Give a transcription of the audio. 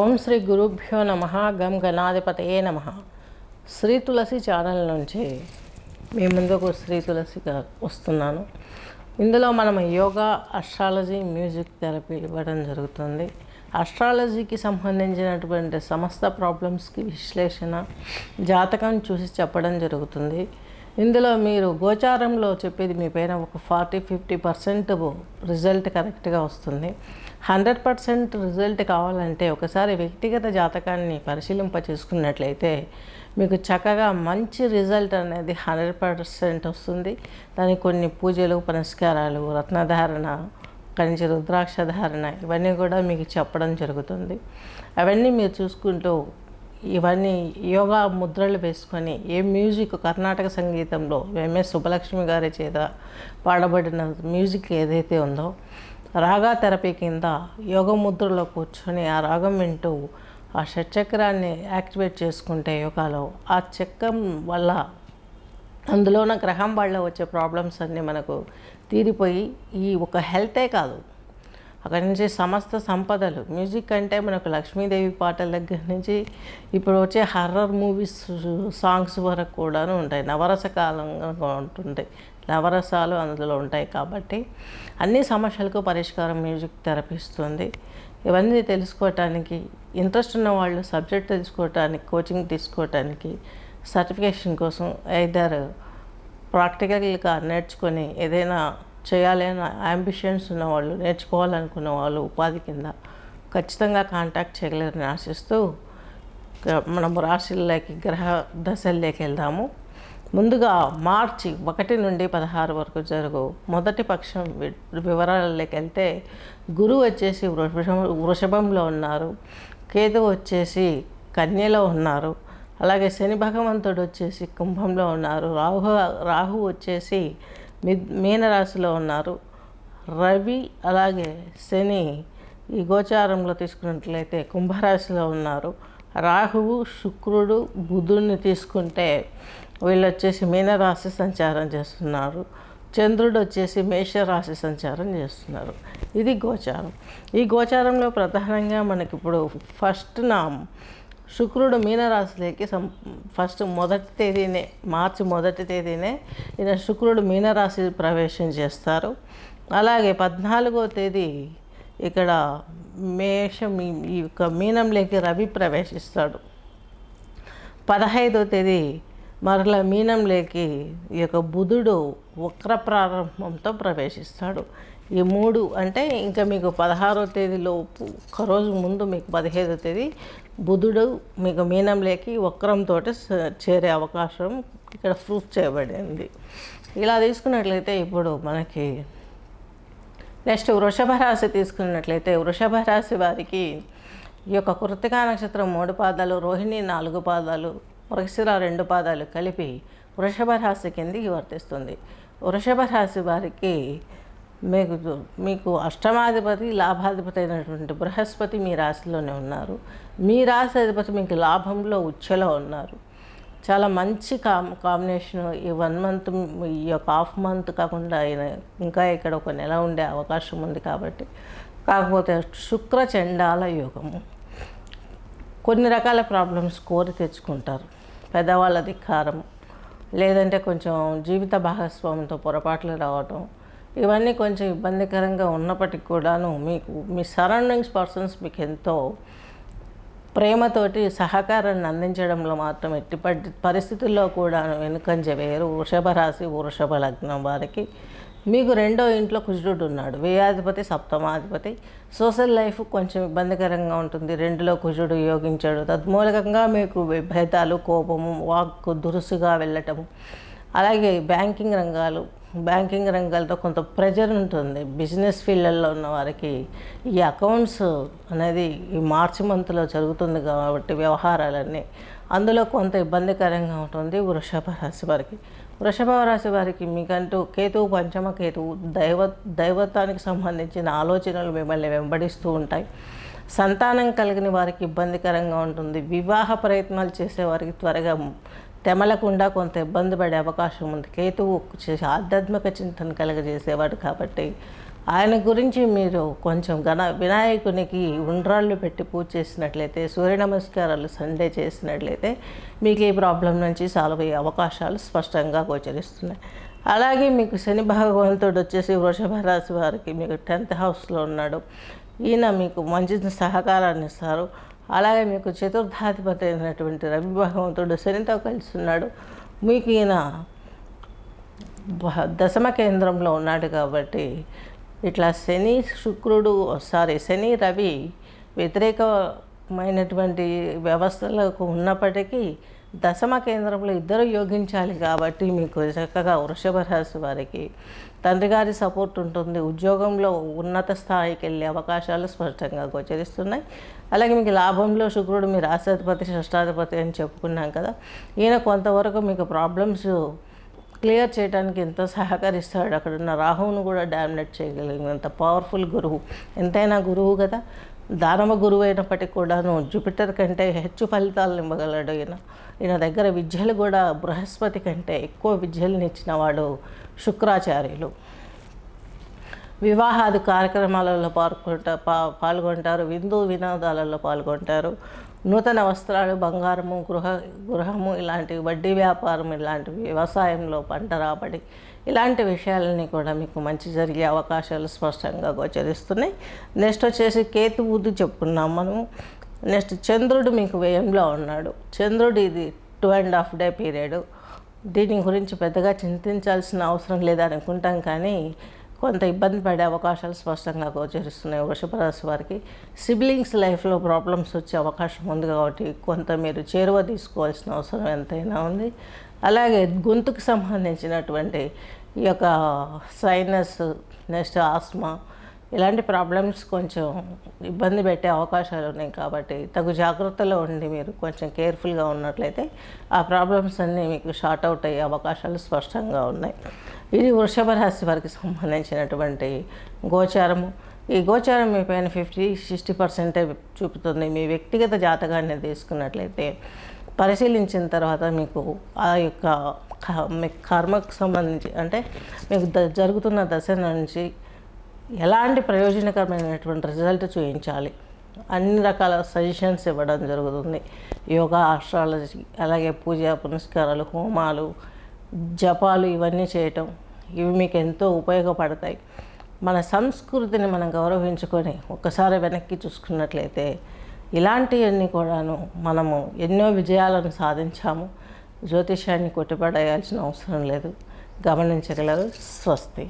ఓం శ్రీ గురుభ్యో నమ. గం గణాధిపతయే నమ. శ్రీ తులసి ఛానల్ నుంచి మీ ముందుకు శ్రీ తులసిగా వస్తున్నాను. ఇందులో మనం యోగా, అస్ట్రాలజీ, మ్యూజిక్ థెరపీ ఇవ్వడం జరుగుతుంది. అస్ట్రాలజీకి సంబంధించినటువంటి సమస్త ప్రాబ్లమ్స్కి విశ్లేషణ, జాతకం చూసి చెప్పడం జరుగుతుంది. ఇందులో మీరు గోచారంలో చెప్పేది మీ పైన ఒక 40-50% రిజల్ట్ కరెక్ట్గా వస్తుంది. 100% రిజల్ట్ కావాలంటే ఒకసారి వ్యక్తిగత జాతకాన్ని పరిశీలింప చేసుకున్నట్లయితే మీకు చక్కగా మంచి రిజల్ట్ అనేది 100% వస్తుంది. దానికి కొన్ని పూజలు, పునస్కారాలు, రత్నధారణ, కంచి రుద్రాక్ష ధారణ ఇవన్నీ కూడా మీకు చెప్పడం జరుగుతుంది. అవన్నీ మీరు చూసుకుంటూ ఇవన్నీ యోగా ముద్రలు వేసుకొని మ్యూజిక్ కర్ణాటక సంగీతంలో ఎంఎస్ సుబ్బలక్ష్మి గారి చేత పాడబడిన మ్యూజిక్ ఏదైతే ఉందో రాగా థెరపీ కింద యోగ ముద్రలో కూర్చొని ఆ రాగం వింటూ ఆ షట్చక్రాన్ని యాక్టివేట్ చేసుకుంటే యోగాలో ఆ చక్రం వల్ల అందులోన గ్రహం వల్ల వచ్చే ప్రాబ్లమ్స్ అన్నీ మనకు తీరిపోయి ఈ ఒక హెల్తే కాదు, అక్కడి నుంచి సమస్త సంపదలు. మ్యూజిక్ అంటే మనకు లక్ష్మీదేవి పాటల దగ్గర నుంచి ఇప్పుడు వచ్చే హర్రర్ మూవీస్ సాంగ్స్ వరకు కూడాను ఉంటాయి. నవరస కాలంగా ఉంటుంది, నవరసాలు అందులో ఉంటాయి. కాబట్టి అన్ని సమస్యలకు పరిష్కారం మ్యూజిక్ థెరపీ ఇస్తుంది. ఇవన్నీ తెలుసుకోవటానికి ఇంట్రెస్ట్ ఉన్న వాళ్ళు సబ్జెక్ట్ తెలుసుకోవటానికి, కోచింగ్ తీసుకోవటానికి, సర్టిఫికేషన్ కోసం ఐదర్ ప్రాక్టికల్గా నేర్చుకొని ఏదైనా చేయాలి అని అంబిషన్స్ ఉన్నవాళ్ళు, నేర్చుకోవాలనుకున్న వాళ్ళు ఉపాధి కింద ఖచ్చితంగా కాంటాక్ట్ చేయగలరని ఆశిస్తూ మనం రాశుల్లోకి, గ్రహ దశల్లోకి వెళ్దాము. ముందుగా మార్చి 1 నుండి 16 వరకు జరుగు మొదటి పక్షం వివరాలలోకి వెళ్తే గురువు వచ్చేసి వృషభంలో ఉన్నారు, కేతువు వచ్చేసి కన్యలో ఉన్నారు, అలాగే శని భగవంతుడు వచ్చేసి కుంభంలో ఉన్నారు, రాహు వచ్చేసి మీనరాశిలో ఉన్నారు, రవి అలాగే శని ఈ గోచారంలో తీసుకున్నట్లయితే కుంభరాశిలో ఉన్నారు, రాహువు, శుక్రుడు, బుధుడిని తీసుకుంటే వీళ్ళు వచ్చేసి మీనరాశి సంచారం చేస్తున్నారు, చంద్రుడు వచ్చేసి మేషరాశి సంచారం చేస్తున్నారు. ఇది గోచారం. ఈ గోచారంలో ప్రధానంగా మనకి ఇప్పుడు శుక్రుడు మీనరాశిలోకి మొదటి తేదీనే, మార్చి మొదటి తేదీనే ఈయన శుక్రుడు మీనరాశి ప్రవేశం చేస్తారు. అలాగే 14వ తేదీ ఇక్కడ ఈ యొక్క మీనంలోకి రవి ప్రవేశిస్తాడు. 15వ తేదీ మరలా మీనంలోకి ఈ యొక్క బుధుడు వక్ర ప్రారంభంతో ప్రవేశిస్తాడు. ఈ 3 అంటే ఇంకా మీకు 16వ తేదీలోపు ఒక్కరోజు ముందు మీకు 15వ తేదీ బుధుడు మీకు మీనంలోకి వక్రంతో చేరే అవకాశం ఇక్కడ ప్రూఫ్ చేయబడింది. ఇలా తీసుకున్నట్లయితే ఇప్పుడు మనకి నెక్స్ట్ వృషభ రాశి తీసుకున్నట్లయితే వృషభ రాశి వారికి ఈ యొక్క కృత్తికా నక్షత్రం 3 పాదాలు, రోహిణి 4 పాదాలు, మృగశిర 2 పాదాలు కలిపి వృషభ రాశి కిందికి వర్తిస్తుంది. వృషభ రాశి వారికి మీకు అష్టమాధిపతి, లాభాధిపతి అయినటువంటి బృహస్పతి మీ రాశిలోనే ఉన్నారు. మీ రాశి అధిపతి మీకు లాభంలో ఉచ్చలో ఉన్నారు. చాలా మంచి కాంబినేషన్. ఈ 1 మంత్, ఈ యొక్క హాఫ్ మంత్ కాకుండా ఇంకా ఇక్కడ 1 నెల ఉండే అవకాశం ఉంది. కాబట్టి కాకపోతే శుక్ర చండాల యోగము, కొన్ని రకాల ప్రాబ్లమ్స్ కోరి తెచ్చుకుంటారు. పెద్దవాళ్ళ ధిక్కారం, లేదంటే కొంచెం జీవిత భాగస్వామితో పొరపాట్లు రావటం, ఇవన్నీ కొంచెం ఇబ్బందికరంగా ఉన్నప్పటికీ కూడాను మీ సరౌండింగ్స్ పర్సన్స్ మీకు ఎంతో ప్రేమతోటి సహకారాన్ని అందించడంలో మాత్రం ఎట్టి పరిస్థితుల్లో కూడా వెనుకంజ వేరు. వృషభ రాశి, వృషభ లగ్నం వారికి మీకు 2వ ఇంట్లో కుజుడు ఉన్నాడు, వ్యయాధిపతి, సప్తమాధిపతి. సోషల్ లైఫ్ కొంచెం ఇబ్బందికరంగా ఉంటుంది. 2లో కుజుడు యోగించాడు. తద్మూలకంగా మీకు విభేదాలు, కోపము, వాక్కు దురుసుగా వెళ్ళటము, అలాగే బ్యాంకింగ్ రంగాలతో కొంత ప్రెజర్ ఉంటుంది. బిజినెస్ ఫీల్డ్లో ఉన్న వారికి ఈ అకౌంట్స్ అనేది ఈ మార్చి మంత్లో జరుగుతుంది కాబట్టి వ్యవహారాలన్నీ అందులో కొంత ఇబ్బందికరంగా ఉంటుంది వృషభ రాశి వారికి. వృషభ రాశి వారికి మీకంటూ కేతువు, పంచమ కేతువు, దైవత్వానికి సంబంధించిన ఆలోచనలు మిమ్మల్ని వెంబడిస్తూ ఉంటాయి. సంతానం కలిగిన వారికి ఇబ్బందికరంగా ఉంటుంది. వివాహ ప్రయత్నాలు చేసేవారికి త్వరగా తెమలకుండా కొంత ఇబ్బంది పడే అవకాశం ఉంది. కేతువు చేసే ఆధ్యాత్మిక చింతన కలగజేసేవాడు కాబట్టి ఆయన గురించి మీరు కొంచెం వినాయకునికి ఉండ్రాళ్ళు పెట్టి పూజ చేసినట్లయితే, సూర్య నమస్కారాలు సండే చేసినట్లయితే మీకు ఈ ప్రాబ్లం నుంచి సాల్వ్ అయ్యే అవకాశాలు స్పష్టంగా గోచరిస్తున్నాయి. అలాగే మీకు శని భగవంతుడు వచ్చేసి వృషభ రాశి వారికి మీకు 10th హౌస్లో ఉన్నాడు. ఈయన మీకు మంచి సహకారాన్ని ఇస్తారు. అలాగే మీకు చతుర్థాధిపతి అయినటువంటి రవి భగవంతుడు శనితో కలిసి ఉన్నాడు. మీకు ఈయన దశమ కేంద్రంలో ఉన్నాడు కాబట్టి ఇట్లా శని రవి వ్యతిరేకమైనటువంటి వ్యవస్థలకు ఉన్నప్పటికీ దశమ కేంద్రంలో ఇద్దరు యోగించాలి కాబట్టి మీకు చక్కగా వృషభ రాశి వారికి తండ్రి గారి సపోర్ట్ ఉంటుంది. ఉద్యోగంలో ఉన్నత స్థాయికి వెళ్ళే అవకాశాలు స్పష్టంగా గోచరిస్తున్నాయి. అలాగే మీకు లాభంలో శుక్రుడు మీ రాశాధిపతి షష్టాధిపతి అని చెప్పుకున్నాం కదా, ఈయన కొంతవరకు మీకు ప్రాబ్లమ్స్ క్లియర్ చేయడానికి ఎంతో సహకరిస్తాడు. అక్కడ ఉన్న రాహువును కూడా డామినేట్ చేయగలిగినంత పవర్ఫుల్ గురువు. ఎంతైనా గురువు కదా, దానవ గురువు అయినప్పటికీ కూడాను జూపిటర్ కంటే ಹೆಚ್ಚು ఫలితాలను ఇవ్వగలడు. ఈయన దగ్గర విద్యలు కూడా బృహస్పతి కంటే ఎక్కువ విద్యలను ఇచ్చిన వాడు శుక్రాచార్యులు. వివాహాది కార్యక్రమాలలో పాల్గొంటారు. విందు వినోదాలలో పాల్గొంటారు. నూతన వస్త్రాలు, బంగారము, గృహము ఇలాంటి వడ్డీ వ్యాపారం, ఇలాంటివి వ్యవసాయంలో పంట రాబడి ఇలాంటి విషయాలని కూడా మీకు మంచి జరిగే అవకాశాలు స్పష్టంగా గోచరిస్తున్నాయి. నెక్స్ట్ వచ్చేసి కేతువుది చెప్పుకున్నాం మనము. నెక్స్ట్ చంద్రుడు మీకు వ్యయంలో ఉన్నాడు. చంద్రుడు ఇది 2.5 డే పీరియడ్. దీని గురించి పెద్దగా చింతించాల్సిన అవసరం లేదనుకుంటాం, కానీ కొంత ఇబ్బంది పడే అవకాశాలు స్పష్టంగా గోచరిస్తున్నాయి. వృషభ రాశి వారికి సిబ్లింగ్స్ లైఫ్లో ప్రాబ్లమ్స్ వచ్చే అవకాశం ఉంది కాబట్టి కొంత మీరు చేరువ తీసుకోవాల్సిన అవసరం ఎంతైనా ఉంది. అలాగే గొంతుకు సంబంధించినటువంటి ఈ యొక్క సైనస్, నెక్స్ట్ ఆస్మా ఇలాంటి ప్రాబ్లమ్స్ కొంచెం ఇబ్బంది పెట్టే అవకాశాలు ఉన్నాయి కాబట్టి తగు జాగ్రత్తలో ఉండి మీరు కొంచెం కేర్ఫుల్గా ఉన్నట్లయితే ఆ ప్రాబ్లమ్స్ అన్నీ మీకు షార్ట్ అవుట్ అయ్యే అవకాశాలు స్పష్టంగా ఉన్నాయి. ఇది వృషభ రాశి వారికి సంబంధించినటువంటి గోచారము. ఈ గోచారం మీ పైన 50-60% చూపుతుంది. మీ వ్యక్తిగత జాతకాన్ని తీసుకున్నట్లయితే పరిశీలించిన తర్వాత మీకు ఆ యొక్క మీ కర్మకు సంబంధించి అంటే మీకు జరుగుతున్న దశ నుంచి ఎలాంటి ప్రయోజనకరమైనటువంటి రిజల్ట్ చూపించాలి అన్ని రకాల సజెషన్స్ ఇవ్వడం జరుగుతుంది. యోగా, ఆస్ట్రాలజీ, అలాగే పూజ పునస్కారాలు, హోమాలు, జపాలు ఇవన్నీ చేయటం ఇవి మీకు ఎంతో ఉపయోగపడతాయి. మన సంస్కృతిని మనం గౌరవించుకొని ఒక్కసారి వెనక్కి చూసుకున్నట్లయితే ఇలాంటివన్నీ కూడాను మనము ఎన్నో విజయాలను సాధించాము. జ్యోతిష్యాన్ని కొట్టిపడేయాల్సిన అవసరం లేదు. గమనించగలరు. స్వస్తి.